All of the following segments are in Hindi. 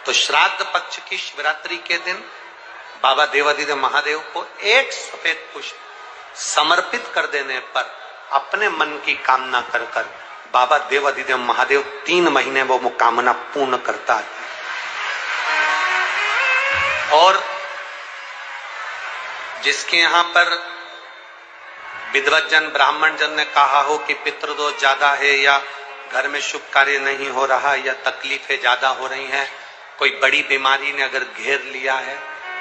तो श्राद्ध पक्ष की शिवरात्रि के दिन बाबा देवादिदेव महादेव को एक सफेद पुष्प समर्पित कर देने पर अपने मन की कामना कर कर बाबा देवादिदेव महादेव 3 महीने वो कामना पूर्ण करता है। और जिसके यहां पर विद्वत जन ब्राह्मण जन ने कहा हो कि पितृदोष ज्यादा है या घर में शुभ कार्य नहीं हो रहा या तकलीफें ज्यादा हो रही हैं, कोई बड़ी बीमारी ने अगर घेर लिया है,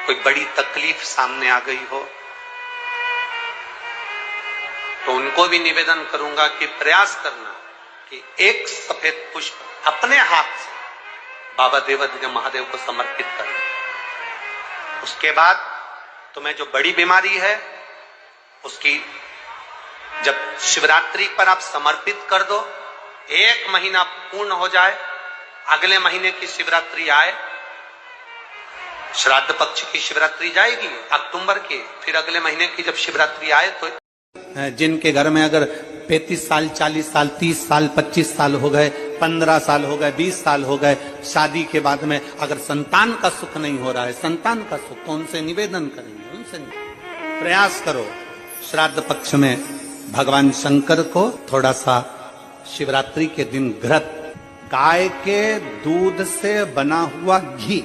कोई बड़ी तकलीफ सामने आ गई हो, तो उनको भी निवेदन करूंगा कि प्रयास करना कि एक सफेद पुष्प अपने हाथ से बाबा देवादिदेव महादेव को समर्पित करें। उसके बाद तुम्हें जो बड़ी बीमारी है उसकी जब शिवरात्रि पर आप समर्पित कर दो, 1 महीना पूर्ण हो जाए, अगले महीने की शिवरात्रि आए, श्राद्ध पक्ष की शिवरात्रि जाएगी अक्टूबर की, फिर अगले महीने की जब शिवरात्रि आए तो जिनके घर में अगर 35 साल 40 साल 30 साल 25 साल हो गए, 15 साल हो गए, 20 साल हो गए, शादी के बाद में अगर संतान का सुख नहीं हो रहा है, संतान का सुख, तो उनसे निवेदन करेंगे, उनसे प्रयास करो श्राद्ध पक्ष में भगवान शंकर को थोड़ा सा शिवरात्रि के दिन घृत, गाय के दूध से बना हुआ घी,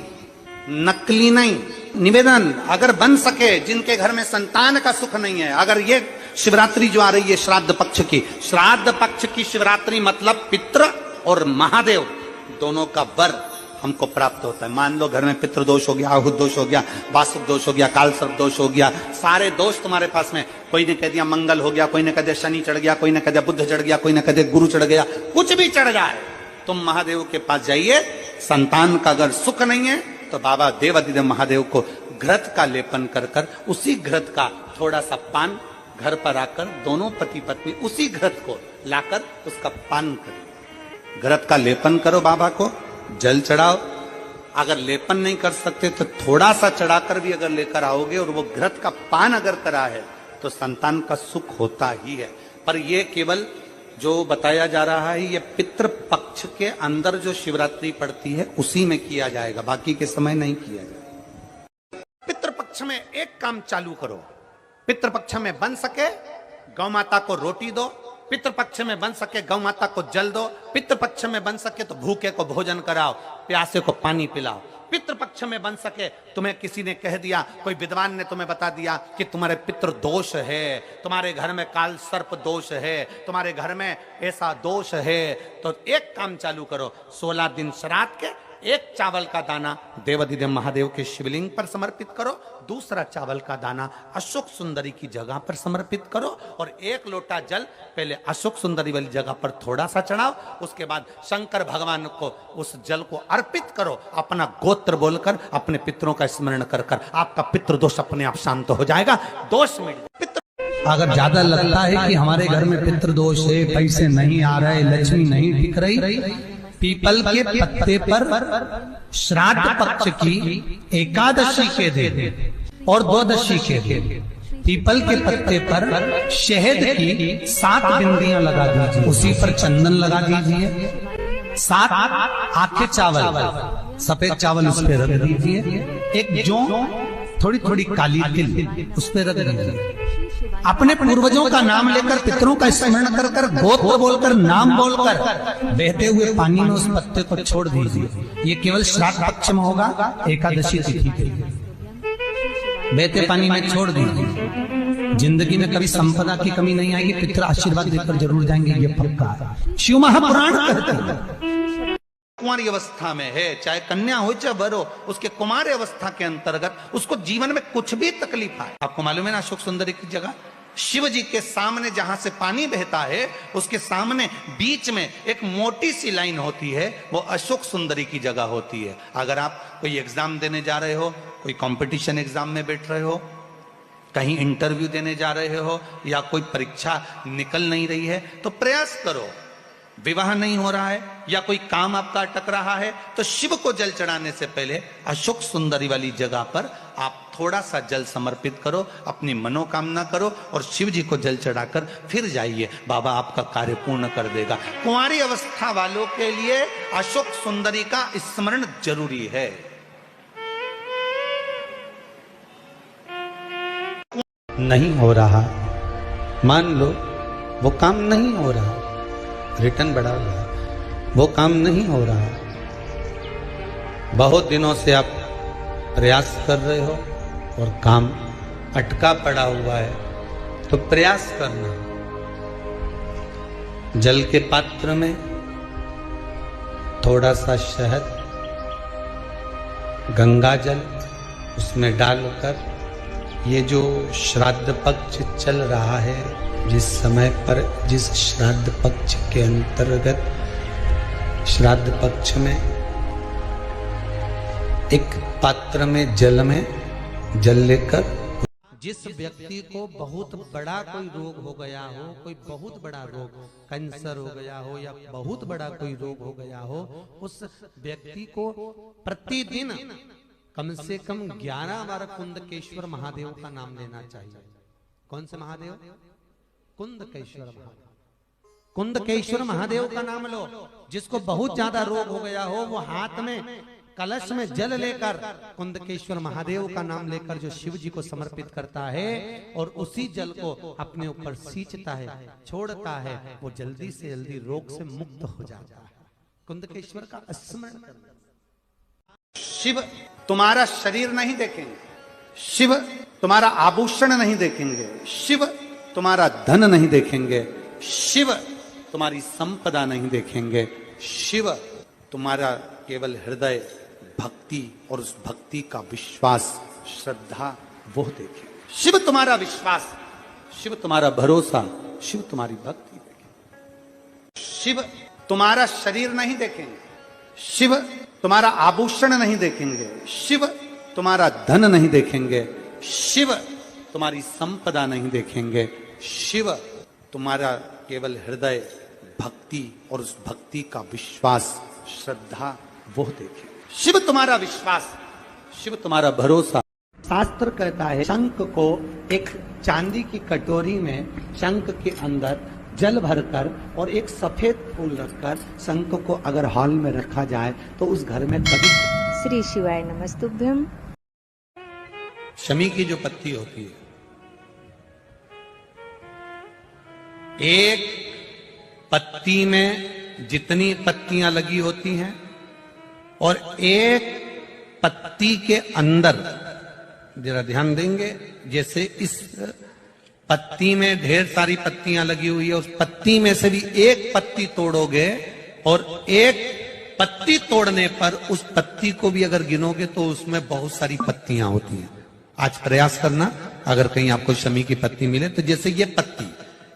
नकली नहीं, निवेदन अगर बन सके, जिनके घर में संतान का सुख नहीं है, अगर ये शिवरात्रि जो आ रही है श्राद्ध पक्ष की शिवरात्रि मतलब पितृ और महादेव दोनों का वर हमको प्राप्त होता है। मान लो घर में पितृ दोष हो गया, आहुत दोष हो गया, वासुक दोष हो गया, काल सर्प दोष हो गया, सारे दोष तुम्हारे पास में, कोई ने कह दिया मंगल हो गया, कोई ने कह दिया शनि चढ़ गया, कोई ने कह दिया बुध चढ़ गया, कोई ने कह दिया गुरु चढ़ गया, कुछ भी चढ़ जाए, तुम महादेव के पास जाइए। संतान का अगर सुख नहीं है तो बाबा देवादिदेव महादेव को घृत का लेपन कर कर, उसी घृत का थोड़ा सा पान घर पर आकर दोनों पति पत्नी उसी घृत को लाकर उसका पान करो, घृत का लेपन करो, बाबा को जल चढ़ाओ। अगर लेपन नहीं कर सकते तो थोड़ा सा चढ़ाकर भी अगर लेकर आओगे और वो घृत का पान अगर करा है तो संतान का सुख होता ही है। पर ये केवल जो बताया जा रहा है ये पितृपक्ष के अंदर जो शिवरात्रि पड़ती है उसी में किया जाएगा, बाकी के समय नहीं किया जाएगा। पितृपक्ष में एक काम चालू करो, पितृपक्ष में बन सके गौ माता को रोटी दो, पितृपक्ष में बन सके गौ माता को जल दो, पितृपक्ष में बन सके तो भूखे को भोजन कराओ, प्यासे को पानी पिलाओ। पितृपक्ष में बन सके, तुम्हें किसी ने कह दिया, कोई विद्वान ने तुम्हें बता दिया कि तुम्हारे पितृ दोष है, तुम्हारे घर में काल सर्प दोष है, तुम्हारे घर में ऐसा दोष है, तो एक काम चालू करो, 16 दिन श्राद्ध के एक चावल का दाना देवादिदेव महादेव के शिवलिंग पर समर्पित करो, दूसरा चावल का दाना अशोक सुंदरी की जगह पर समर्पित करो और 1 लोटा जल पहले अशोक सुंदरी वाली जगह पर थोड़ा सा चढ़ाओ, उसके बाद शंकर भगवान को उस जल को अर्पित करो, अपना गोत्र बोलकर अपने पितरों का स्मरण कर कर आपका पितृदोष अपने आप शांत हो जाएगा, दोष मिट। अगर ज्यादा लगता है कि हमारे घर में पितृदोष है, पैसे नहीं आ रहे, लक्ष्मी नहीं टिक रही, पीपल के पत्ते पर श्राद्ध पक्ष की एकादशी के दिन और द्वादशी के दिन पीपल के पत्ते पर शहद की 7 बिंदियां लगा दीजिए, उसी पर चंदन लगा दीजिए, 7 आखे चावल सफेद चावल उस पर रख दीजिए, एक जौ थोड़ी थोड़ी काली तिल उस पर रख दीजिए, अपने पूर्वजों का नाम लेकर पितरों का स्मरण कर कर गोत्र बोलकर नाम बोलकर बहते हुए पानी में उस पत्ते को छोड़ दीजिए। ये केवल श्राद्ध पक्ष में होगा, एकादशी तिथि के बहते पानी में छोड़ दीजिए। जिंदगी में कभी संपदा की कमी नहीं आएगी, पितर आशीर्वाद देकर जरूर जाएंगे, ये पक्का है। शिव महापुराण कहते हैं कुंवारी अवस्था में है, चाहे कन्या हो चाहे वर हो, उसके कुमार अवस्था के अंतर्गत उसको जीवन में कुछ भी तकलीफ आए, आपको मालूम है ना अशोक सुंदरी की जगह शिव जी के सामने जहां से पानी बहता है उसके सामने बीच में एक मोटी सी लाइन होती है, वो अशोक सुंदरी की जगह होती है। अगर आप कोई एग्जाम देने जा रहे हो, कोई कंपटीशन एग्जाम में बैठ रहे हो, कहीं इंटरव्यू देने जा रहे हो या कोई परीक्षा निकल नहीं रही है तो प्रयास करो, विवाह नहीं हो रहा है या कोई काम आपका अटक रहा है तो शिव को जल चढ़ाने से पहले अशोक सुंदरी वाली जगह पर आप थोड़ा सा जल समर्पित करो, अपनी मनोकामना करो और शिव जी को जल चढ़ाकर फिर जाइए, बाबा आपका कार्य पूर्ण कर देगा। कुंवारी अवस्था वालों के लिए अशोक सुंदरी का स्मरण जरूरी है। नहीं हो रहा, मान लो वो काम नहीं हो रहा, रिटर्न बढ़ा हुआ है, वो काम नहीं हो रहा, बहुत दिनों से आप प्रयास कर रहे हो और काम अटका पड़ा हुआ है, तो प्रयास करना। जल के पात्र में थोड़ा सा शहद, गंगा जल उसमें डालकर ये जो श्राद्ध पक्ष चल रहा है, जिस समय पर जिस श्राद्ध पक्ष के अंतर्गत श्राद्ध पक्ष में एक पात्र में जल लेकर जिस व्यक्ति को बहुत बड़ा कोई रोग हो गया हो, कोई बहुत बड़ा रोग, कैंसर हो गया हो या बहुत बड़ा कोई रोग हो गया हो, उस व्यक्ति को प्रतिदिन कम से कम 11 बार कुंदकेश्वर महादेव का नाम लेना चाहिए। कौन से महादेव? कुंदकेश्वर महादेव। कुंदकेश्वर महादेव का नाम लो। जिसको बहुत ज्यादा रोग हो गया हो, वो हाथ में कलश में जल लेकर कुंदकेश्वर महादेव का नाम लेकर जो शिव जी को समर्पित करता है और उसी जल को अपने ऊपर सींचता है, छोड़ता है, वो जल्दी से जल्दी रोग से मुक्त हो जाता है। कुंदकेश्वर का स्मरण करना। शिव तुम्हारा शरीर नहीं देखेंगे, शिव तुम्हारा आभूषण नहीं देखेंगे, शिव तुम्हारा धन नहीं देखेंगे, शिव तुम्हारी संपदा नहीं देखेंगे, शिव तुम्हारा केवल हृदय भक्ति और उस भक्ति का विश्वास, श्रद्धा वो देखेंगे। शिव तुम्हारा विश्वास, शिव तुम्हारा भरोसा, शिव तुम्हारी भक्ति देखेंगे। शिव तुम्हारा शरीर नहीं देखेंगे, शिव तुम्हारा आभूषण नहीं देखेंगे, शिव तुम्हारा धन नहीं देखेंगे, शिव तुम्हारी संपदा नहीं देखेंगे, शिव तुम्हारा केवल हृदय भक्ति और उस भक्ति का विश्वास, श्रद्धा वो देखेंगे। शिव तुम्हारा विश्वास, शिव तुम्हारा भरोसा। शास्त्र कहता है शंख को एक चांदी की कटोरी में शंख के अंदर जल भरकर और एक सफेद फूल रखकर शंख को अगर हॉल में रखा जाए तो उस घर में कभी। श्री शिवाय नमस्तुभ्यम। शमी की जो पत्ती होती है, एक पत्ती में जितनी पत्तियां लगी होती हैं और एक पत्ती के अंदर, जरा ध्यान देंगे, जैसे इस पत्ती में ढेर सारी पत्तियां लगी हुई है, उस पत्ती में से भी एक पत्ती तोड़ोगे और एक पत्ती तोड़ने पर उस पत्ती को भी अगर गिनोगे तो उसमें बहुत सारी पत्तियां होती हैं। आज प्रयास करना, अगर कहीं आपको शमी की पत्ती मिले तो जैसे ये पत्ती,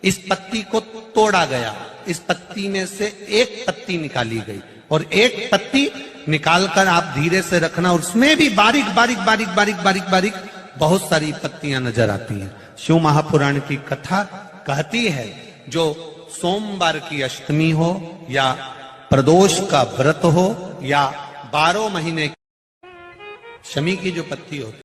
इस पत्ती को तोड़ा गया, इस पत्ती में से एक पत्ती निकाली गई और एक पत्ती निकालकर आप धीरे से रखना, उसमें भी बारीक बारीक बारीक बारीक बारीक बारीक बहुत सारी पत्तियां नजर आती हैं। शिव महापुराण की कथा कहती है जो सोमवार की अष्टमी हो या प्रदोष का व्रत हो या 12 महीने शमी की जो पत्ती होती